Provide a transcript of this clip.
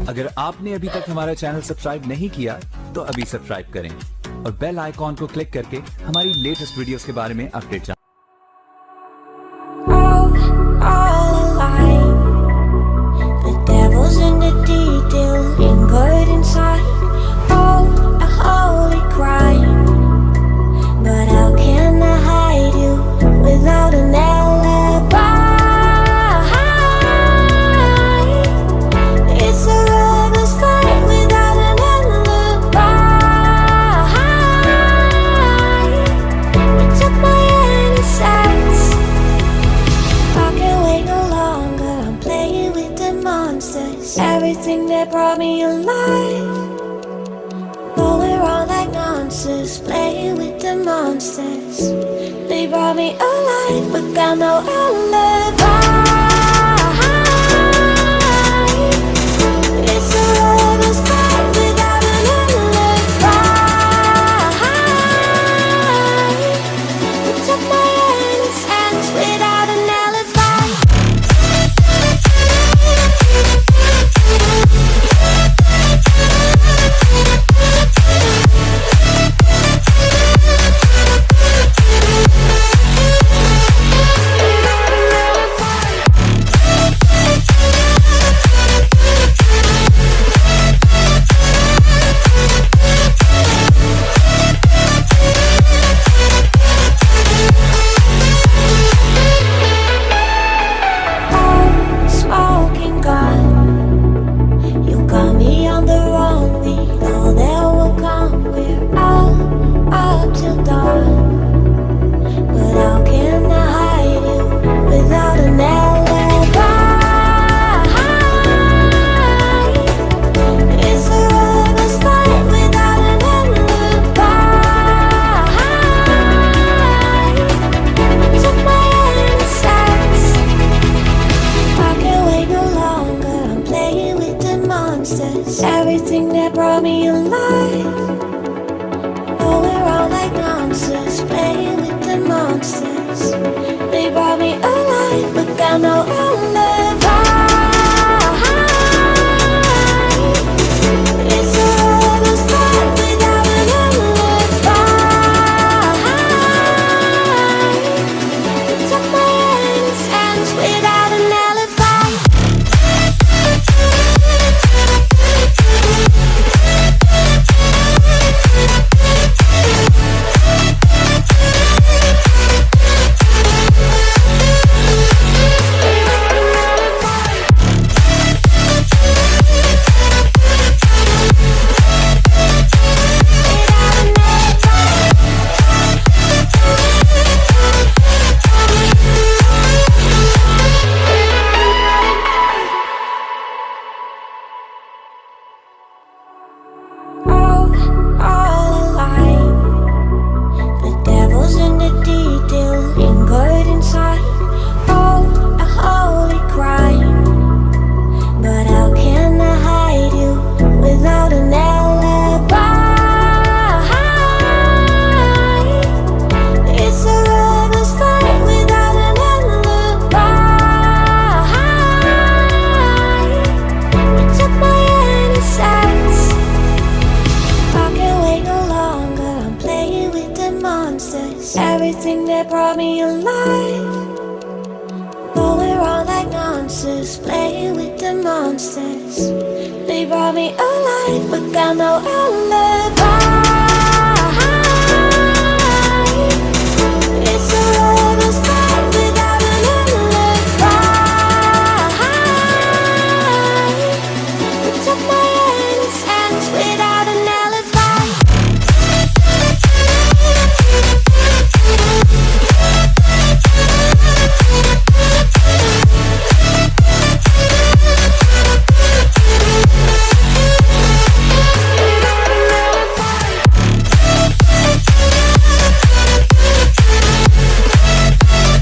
अगर आपने अभी तक हमारा चैनल सब्सक्राइब नहीं किया तो अभी सब्सक्राइब करें और बेल आइकॉन को क्लिक करके हमारी लेटेस्ट वीडियोस के बारे में अपडेट जानें। Everything that brought me alive, but we're all like monsters, playing with the monsters. They brought me alive, but got no alibi. It's a lover's fight without an alibi. We took my innocence without an alibi. Everything that brought me alive, oh, we're all like monsters, playing with the monsters. They brought me alive, but got no alibi. It's a lover's fight without an alibi. Took my innocence without an alibi. Everything that brought me alive, but we're all like monsters, playing with the monsters. They brought me alive, but got no alibi.